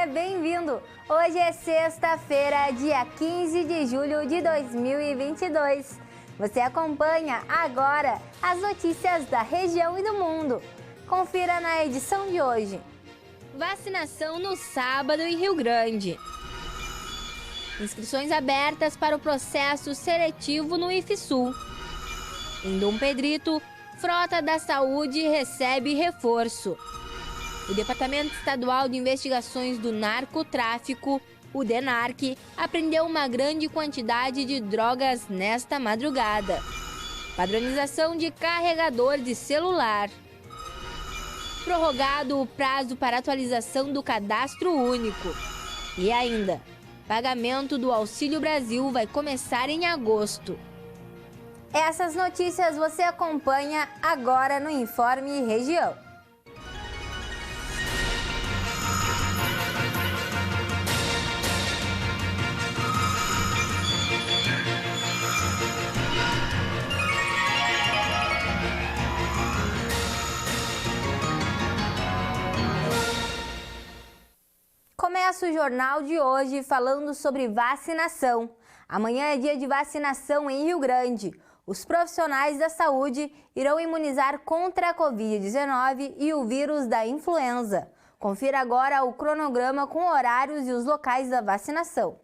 bem-vindo! Hoje é sexta-feira, dia 15 de julho de 2022. Você acompanha agora as notícias da região e do mundo. Confira na edição de hoje. Vacinação no sábado em Rio Grande. Inscrições abertas para o processo seletivo no IFSUL. Em Dom Pedrito, Frota da Saúde recebe reforço. O Departamento Estadual de Investigações do Narcotráfico, o DENARC, apreendeu uma grande quantidade de drogas nesta madrugada. Padronização de carregador de celular. Prorrogado o prazo para atualização do cadastro único. E ainda, pagamento do Auxílio Brasil vai começar em agosto. Essas notícias você acompanha agora no Informe Região. Começa o jornal de hoje falando sobre vacinação. Amanhã é dia de vacinação em Rio Grande. Os profissionais da saúde irão imunizar contra a Covid-19 e o vírus da influenza. Confira agora o cronograma com horários e os locais da vacinação.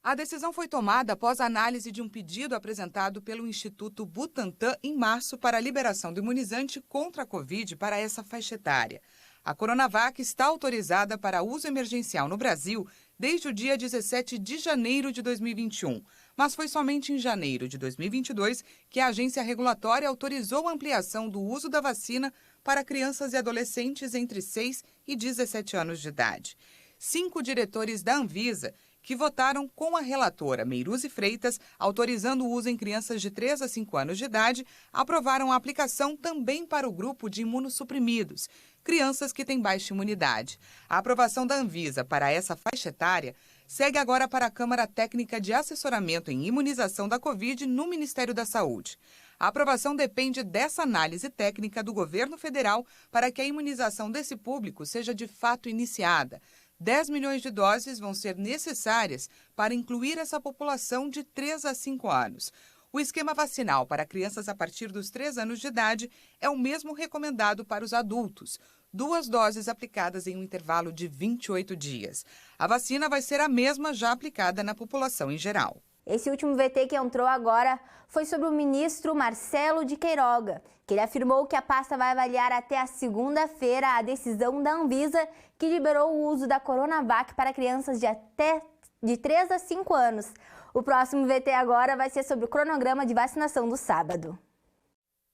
A decisão foi tomada após a análise de um pedido apresentado pelo Instituto Butantan em março para a liberação do imunizante contra a Covid para essa faixa etária. A Coronavac está autorizada para uso emergencial no Brasil desde o dia 17 de janeiro de 2021, mas foi somente em janeiro de 2022 que a agência regulatória autorizou a ampliação do uso da vacina para crianças e adolescentes entre 6 e 17 anos de idade. 5 diretores da Anvisa, que votaram com a relatora Meiruzi Freitas, autorizando o uso em crianças de 3 a 5 anos de idade, aprovaram a aplicação também para o grupo de imunossuprimidos, crianças que têm baixa imunidade. A aprovação da Anvisa para essa faixa etária segue agora para a Câmara Técnica de Assessoramento em Imunização da Covid no Ministério da Saúde. A aprovação depende dessa análise técnica do governo federal para que a imunização desse público seja de fato iniciada. 10 milhões de doses vão ser necessárias para incluir essa população de 3 a 5 anos. O esquema vacinal para crianças a partir dos 3 anos de idade é o mesmo recomendado para os adultos. 2 doses aplicadas em um intervalo de 28 dias. A vacina vai ser a mesma já aplicada na população em geral. Esse último VT que entrou agora foi sobre o ministro Marcelo de Queiroga, que ele afirmou que a pasta vai avaliar até a segunda-feira a decisão da Anvisa que liberou o uso da Coronavac para crianças de 3 a 5 anos. O próximo VT agora vai ser sobre o cronograma de vacinação do sábado.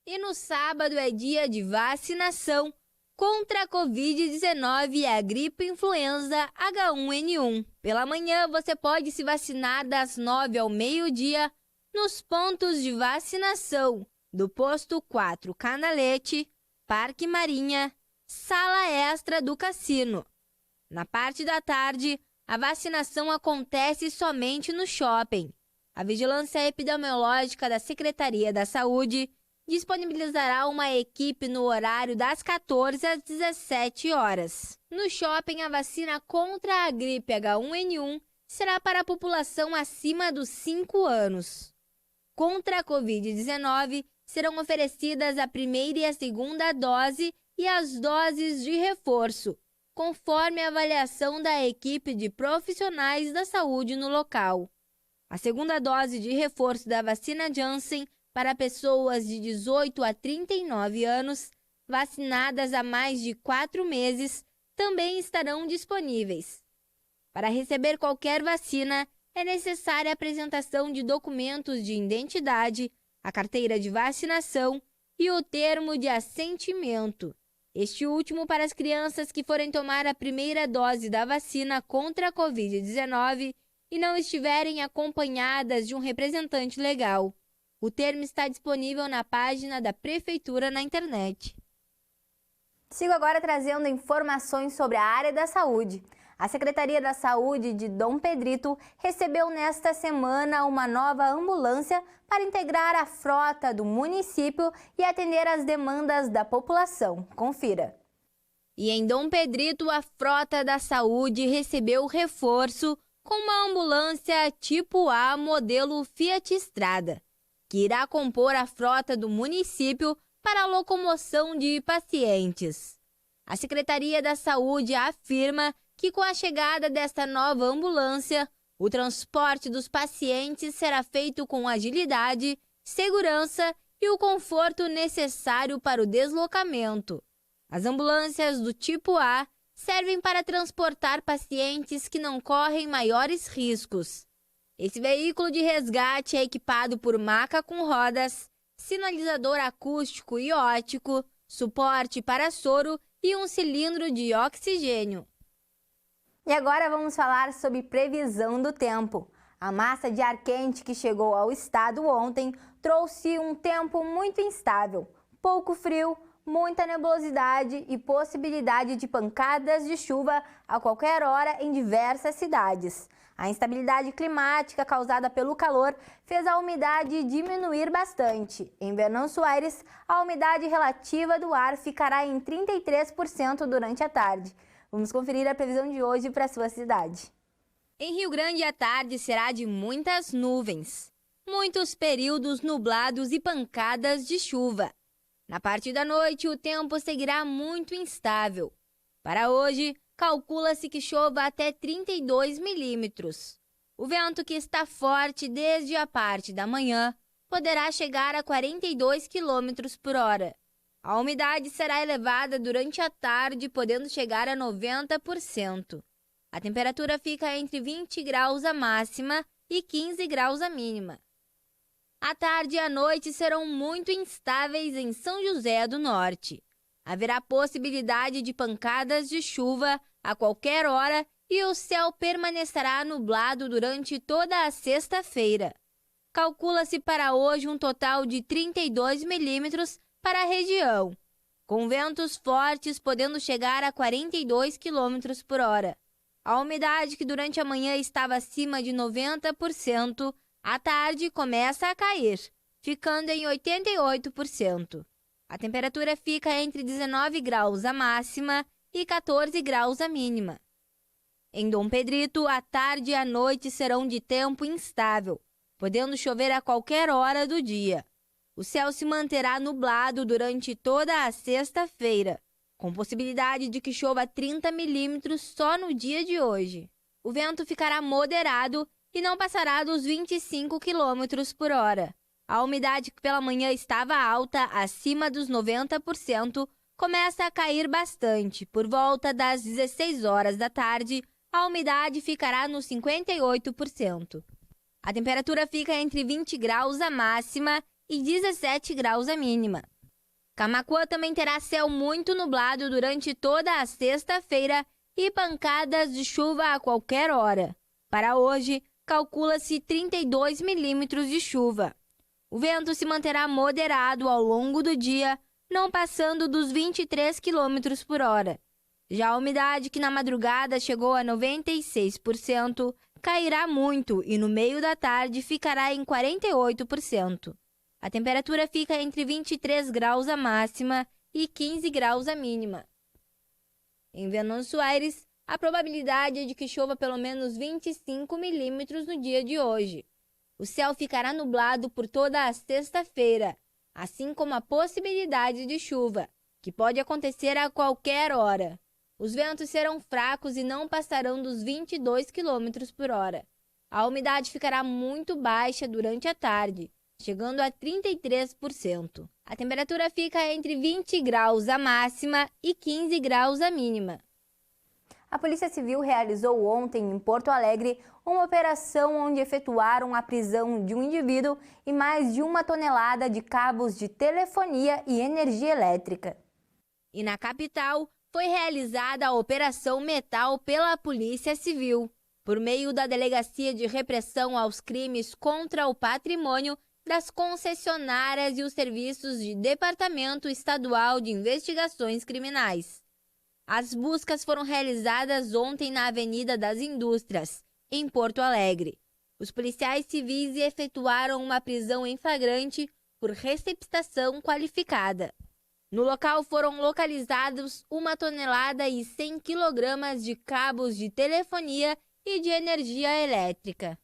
E no sábado é dia de vacinação contra a Covid-19 e a gripe influenza H1N1. Pela manhã, você pode se vacinar das 9 ao meio-dia nos pontos de vacinação do Posto 4 Canalete, Parque Marinha, Sala Extra do Cassino. Na parte da tarde, a vacinação acontece somente no shopping. A Vigilância Epidemiológica da Secretaria da Saúde disponibilizará uma equipe no horário das 14 às 17 horas. No shopping, a vacina contra a gripe H1N1 será para a população acima dos 5 anos. Contra a Covid-19, serão oferecidas a primeira e a segunda dose e as doses de reforço, conforme a avaliação da equipe de profissionais da saúde no local. A segunda dose de reforço da vacina Janssen para pessoas de 18 a 39 anos, vacinadas há mais de 4 meses, também estarão disponíveis. Para receber qualquer vacina, é necessária a apresentação de documentos de identidade, a carteira de vacinação e o termo de assentimento. Este último para as crianças que forem tomar a primeira dose da vacina contra a Covid-19 e não estiverem acompanhadas de um representante legal. O termo está disponível na página da Prefeitura na internet. Sigo agora trazendo informações sobre a área da saúde. A Secretaria da Saúde de Dom Pedrito recebeu nesta semana uma nova ambulância para integrar a frota do município e atender às demandas da população. Confira. E em Dom Pedrito, a frota da saúde recebeu reforço com uma ambulância tipo A modelo Fiat Strada, que irá compor a frota do município para a locomoção de pacientes. A Secretaria da Saúde afirma que com a chegada desta nova ambulância, o transporte dos pacientes será feito com agilidade, segurança e o conforto necessário para o deslocamento. As ambulâncias do tipo A servem para transportar pacientes que não correm maiores riscos. Esse veículo de resgate é equipado por maca com rodas, sinalizador acústico e óptico, suporte para soro e um cilindro de oxigênio. E agora vamos falar sobre previsão do tempo. A massa de ar quente que chegou ao estado ontem trouxe um tempo muito instável, pouco frio, muita nebulosidade e possibilidade de pancadas de chuva a qualquer hora em diversas cidades. A instabilidade climática causada pelo calor fez a umidade diminuir bastante. Em Venâncio Aires, a umidade relativa do ar ficará em 33% durante a tarde. Vamos conferir a previsão de hoje para a sua cidade. Em Rio Grande, a tarde será de muitas nuvens, muitos períodos nublados e pancadas de chuva. Na parte da noite, o tempo seguirá muito instável. Para hoje, calcula-se que chova até 32 milímetros. O vento, que está forte desde a parte da manhã, poderá chegar a 42 quilômetros por hora. A umidade será elevada durante a tarde, podendo chegar a 90%. A temperatura fica entre 20 graus a máxima e 15 graus a mínima. A tarde e a noite serão muito instáveis em São José do Norte. Haverá possibilidade de pancadas de chuva a qualquer hora e o céu permanecerá nublado durante toda a sexta-feira. Calcula-se para hoje um total de 32 milímetros para a região, com ventos fortes podendo chegar a 42 quilômetros por hora. A umidade, que durante a manhã estava acima de 90%, à tarde começa a cair, ficando em 88%. A temperatura fica entre 19 graus a máxima e 14 graus a mínima. Em Dom Pedrito, a tarde e a noite serão de tempo instável, podendo chover a qualquer hora do dia. O céu se manterá nublado durante toda a sexta-feira, com possibilidade de que chova 30 milímetros só no dia de hoje. O vento ficará moderado e não passará dos 25 quilômetros por hora. A umidade, que pela manhã estava alta, acima dos 90%, começa a cair bastante. Por volta das 16 horas da tarde, a umidade ficará nos 58%. A temperatura fica entre 20 graus a máxima e 17 graus a mínima. Camaquã também terá céu muito nublado durante toda a sexta-feira e pancadas de chuva a qualquer hora. Para hoje, calcula-se 32 milímetros de chuva. O vento se manterá moderado ao longo do dia, não passando dos 23 quilômetros por hora. Já a umidade, que na madrugada chegou a 96%, cairá muito e no meio da tarde ficará em 48%. A temperatura fica entre 23 graus a máxima e 15 graus a mínima. Em Venâncio Aires, a probabilidade é de que chova pelo menos 25 milímetros no dia de hoje. O céu ficará nublado por toda a sexta-feira, assim como a possibilidade de chuva, que pode acontecer a qualquer hora. Os ventos serão fracos e não passarão dos 22 quilômetros por hora. A umidade ficará muito baixa durante a tarde, chegando a 33%. A temperatura fica entre 20 graus a máxima e 15 graus a mínima. A Polícia Civil realizou ontem em Porto Alegre uma operação onde efetuaram a prisão de um indivíduo e mais de 1 tonelada de cabos de telefonia e energia elétrica. E na capital foi realizada a Operação Metal pela Polícia Civil, por meio da Delegacia de Repressão aos Crimes contra o Patrimônio das concessionárias e os serviços de Departamento Estadual de Investigações Criminais. As buscas foram realizadas ontem na Avenida das Indústrias, em Porto Alegre. Os policiais civis efetuaram uma prisão em flagrante por receptação qualificada. No local foram localizados 1 tonelada e 100 quilogramas de cabos de telefonia e de energia elétrica.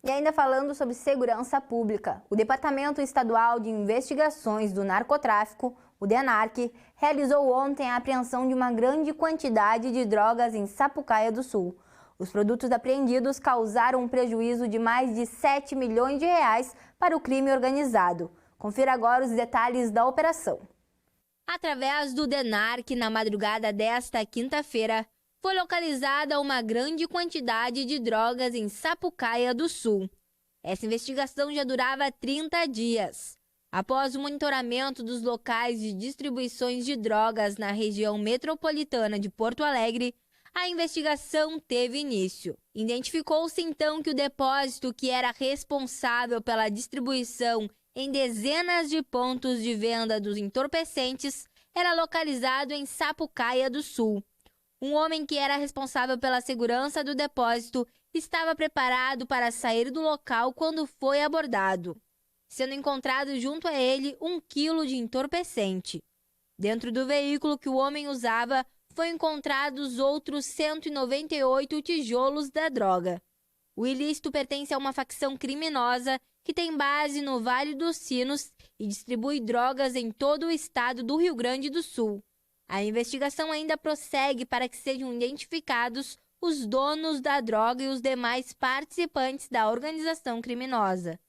E ainda falando sobre segurança pública, o Departamento Estadual de Investigações do Narcotráfico, o DENARC, realizou ontem a apreensão de uma grande quantidade de drogas em Sapucaia do Sul. Os produtos apreendidos causaram um prejuízo de mais de 7 milhões de reais para o crime organizado. Confira agora os detalhes da operação. Através do DENARC, na madrugada desta quinta-feira, foi localizada uma grande quantidade de drogas em Sapucaia do Sul. Essa investigação já durava 30 dias. Após o monitoramento dos locais de distribuições de drogas na região metropolitana de Porto Alegre, a investigação teve início. Identificou-se então que o depósito que era responsável pela distribuição em dezenas de pontos de venda dos entorpecentes era localizado em Sapucaia do Sul. Um homem que era responsável pela segurança do depósito estava preparado para sair do local quando foi abordado, sendo encontrado junto a ele 1 quilo de entorpecente. Dentro do veículo que o homem usava, foi encontrados outros 198 tijolos da droga. O ilícito pertence a uma facção criminosa que tem base no Vale dos Sinos e distribui drogas em todo o estado do Rio Grande do Sul. A investigação ainda prossegue para que sejam identificados os donos da droga e os demais participantes da organização criminosa.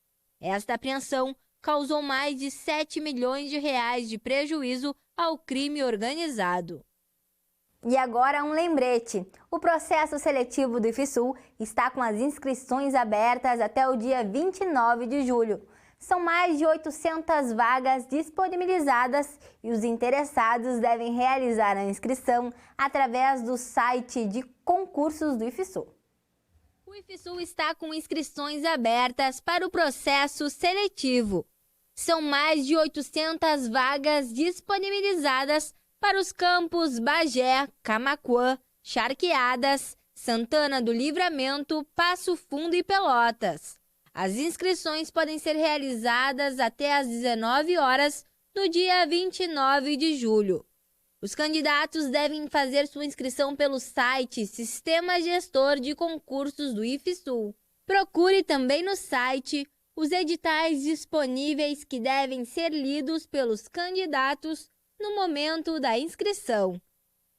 Esta apreensão causou mais de 7 milhões de reais de prejuízo ao crime organizado. E agora um lembrete. O processo seletivo do IFSUL está com as inscrições abertas até o dia 29 de julho. São mais de 800 vagas disponibilizadas e os interessados devem realizar a inscrição através do site de concursos do IFSUL. O IFSUL está com inscrições abertas para o processo seletivo. São mais de 800 vagas disponibilizadas para os campos Bagé, Camaquã, Charqueadas, Santana do Livramento, Passo Fundo e Pelotas. As inscrições podem ser realizadas até às 19 horas no dia 29 de julho. Os candidatos devem fazer sua inscrição pelo site Sistema Gestor de Concursos do IFSUL. Procure também no site os editais disponíveis que devem ser lidos pelos candidatos no momento da inscrição.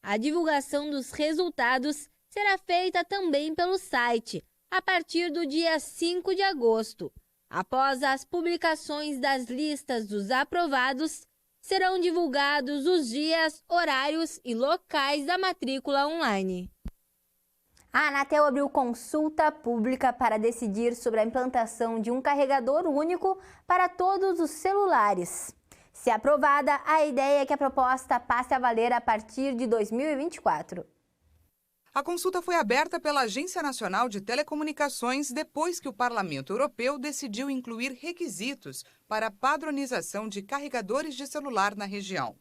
A divulgação dos resultados será feita também pelo site a partir do dia 5 de agosto. Após as publicações das listas dos aprovados, serão divulgados os dias, horários e locais da matrícula online. A Anatel abriu consulta pública para decidir sobre a implantação de um carregador único para todos os celulares. Se aprovada, a ideia é que a proposta passe a valer a partir de 2024. A consulta foi aberta pela Agência Nacional de Telecomunicações depois que o Parlamento Europeu decidiu incluir requisitos para a padronização de carregadores de celular na região.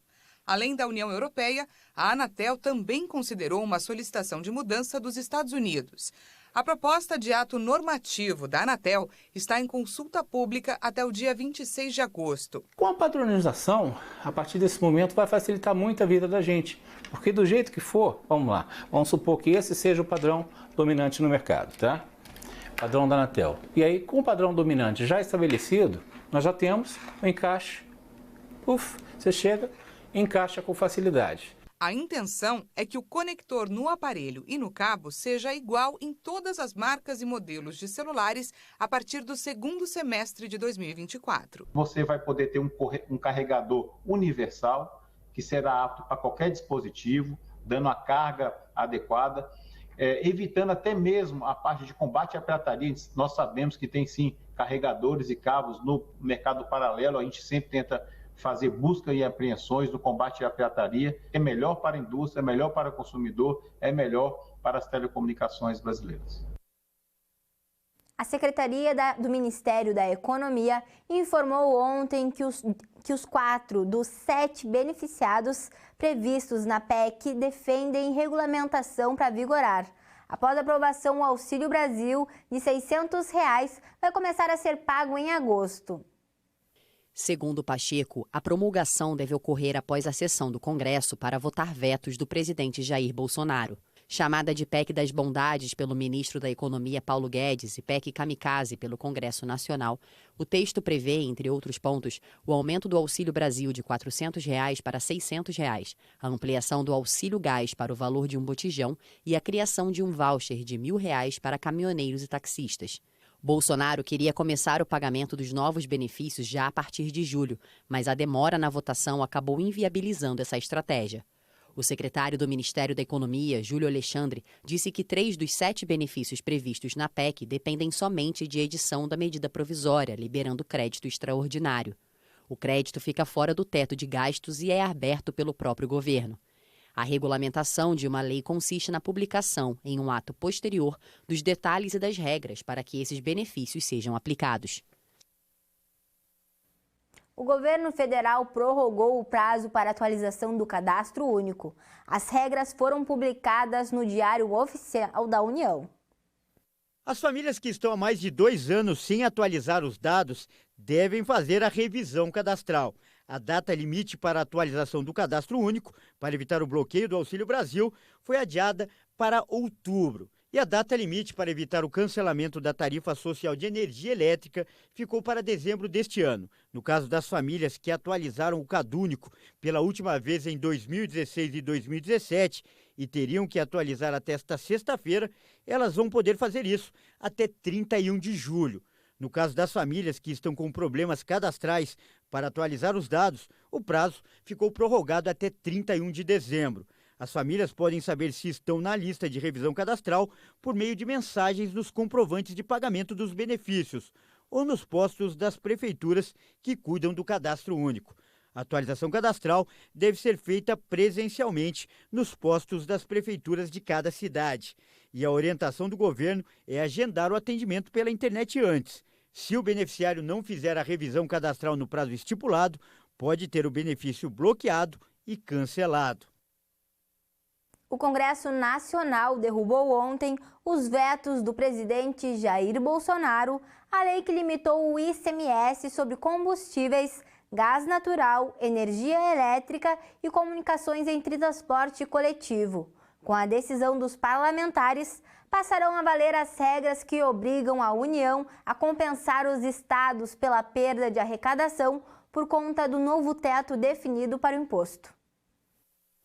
Além da União Europeia, a Anatel também considerou uma solicitação de mudança dos Estados Unidos. A proposta de ato normativo da Anatel está em consulta pública até o dia 26 de agosto. Com a padronização, a partir desse momento vai facilitar muito a vida da gente, porque do jeito que for, vamos lá, vamos supor que esse seja o padrão dominante no mercado, tá? Padrão da Anatel. E aí, com o padrão dominante já estabelecido, nós já temos o encaixe. Você chega e encaixa com facilidade. A intenção é que o conector no aparelho e no cabo seja igual em todas as marcas e modelos de celulares a partir do segundo semestre de 2024. Você vai poder ter um carregador universal, que será apto para qualquer dispositivo, dando a carga adequada, evitando até mesmo a parte de combate à pirataria. Nós sabemos que tem sim carregadores e cabos no mercado paralelo, a gente sempre tenta fazer busca e apreensões no combate à pirataria. É melhor para a indústria, é melhor para o consumidor, é melhor para as telecomunicações brasileiras. A Secretaria do Ministério da Economia informou ontem que os 4 dos 7 beneficiados previstos na PEC defendem regulamentação para vigorar. Após a aprovação, o Auxílio Brasil de R$ 600 vai começar a ser pago em agosto. Segundo Pacheco, a promulgação deve ocorrer após a sessão do Congresso para votar vetos do presidente Jair Bolsonaro. Chamada de PEC das Bondades pelo ministro da Economia Paulo Guedes e PEC Kamikaze pelo Congresso Nacional, o texto prevê, entre outros pontos, o aumento do Auxílio Brasil de R$ 400 para R$ 600, a ampliação do Auxílio Gás para o valor de um botijão e a criação de um voucher de R$ 1.000 para caminhoneiros e taxistas. Bolsonaro queria começar o pagamento dos novos benefícios já a partir de julho, mas a demora na votação acabou inviabilizando essa estratégia. O secretário do Ministério da Economia, Júlio Alexandre, disse que 3 dos 7 benefícios previstos na PEC dependem somente de edição da medida provisória, liberando crédito extraordinário. O crédito fica fora do teto de gastos e é aberto pelo próprio governo. A regulamentação de uma lei consiste na publicação, em um ato posterior, dos detalhes e das regras para que esses benefícios sejam aplicados. O governo federal prorrogou o prazo para atualização do Cadastro Único. As regras foram publicadas no Diário Oficial da União. As famílias que estão há mais de 2 anos sem atualizar os dados devem fazer a revisão cadastral. A data limite para a atualização do Cadastro Único, para evitar o bloqueio do Auxílio Brasil, foi adiada para outubro. E a data limite para evitar o cancelamento da tarifa social de energia elétrica ficou para dezembro deste ano. No caso das famílias que atualizaram o CadÚnico pela última vez em 2016 e 2017 e teriam que atualizar até esta sexta-feira, elas vão poder fazer isso até 31 de julho. No caso das famílias que estão com problemas cadastrais para atualizar os dados, o prazo ficou prorrogado até 31 de dezembro. As famílias podem saber se estão na lista de revisão cadastral por meio de mensagens nos comprovantes de pagamento dos benefícios ou nos postos das prefeituras que cuidam do Cadastro Único. A atualização cadastral deve ser feita presencialmente nos postos das prefeituras de cada cidade. E a orientação do governo é agendar o atendimento pela internet antes. Se o beneficiário não fizer a revisão cadastral no prazo estipulado, pode ter o benefício bloqueado e cancelado. O Congresso Nacional derrubou ontem os vetos do presidente Jair Bolsonaro à lei que limitou o ICMS sobre combustíveis, gás natural, energia elétrica e comunicações entre transporte coletivo. Com a decisão dos parlamentares, passarão a valer as regras que obrigam a União a compensar os estados pela perda de arrecadação por conta do novo teto definido para o imposto.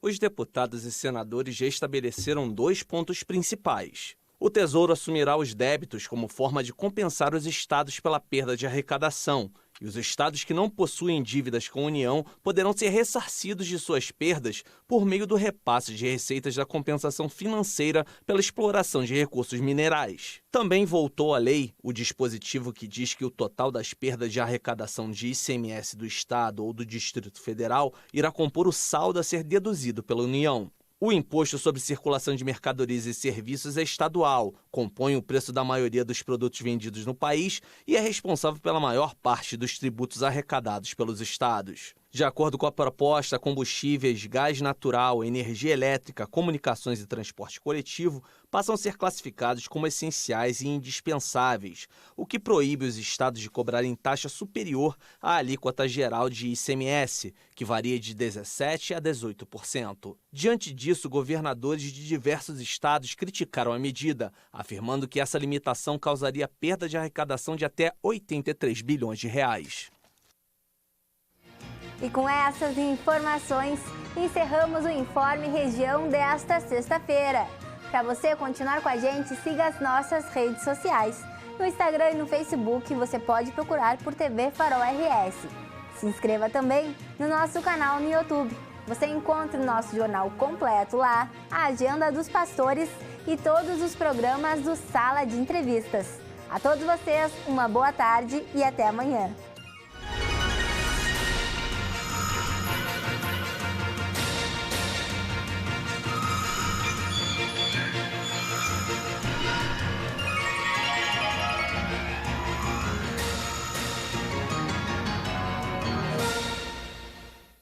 Os deputados e senadores já estabeleceram 2 pontos principais. O Tesouro assumirá os débitos como forma de compensar os estados pela perda de arrecadação, e os estados que não possuem dívidas com a União poderão ser ressarcidos de suas perdas por meio do repasse de receitas da compensação financeira pela exploração de recursos minerais. Também voltou à lei o dispositivo que diz que o total das perdas de arrecadação de ICMS do Estado ou do Distrito Federal irá compor o saldo a ser deduzido pela União. O Imposto sobre Circulação de Mercadorias e Serviços é estadual, compõe o preço da maioria dos produtos vendidos no país e é responsável pela maior parte dos tributos arrecadados pelos estados. De acordo com a proposta, combustíveis, gás natural, energia elétrica, comunicações e transporte coletivo passam a ser classificados como essenciais e indispensáveis, o que proíbe os estados de cobrarem taxa superior à alíquota geral de ICMS, que varia de 17% a 18%. Diante disso, governadores de diversos estados criticaram a medida, afirmando que essa limitação causaria perda de arrecadação de até 83 bilhões de reais. E com essas informações, encerramos o Informe Região desta sexta-feira. Para você continuar com a gente, siga as nossas redes sociais. No Instagram e no Facebook, você pode procurar por TV Farol RS. Se inscreva também no nosso canal no YouTube. Você encontra o nosso jornal completo lá, a Agenda dos Pastores e todos os programas do Sala de Entrevistas. A todos vocês, uma boa tarde e até amanhã.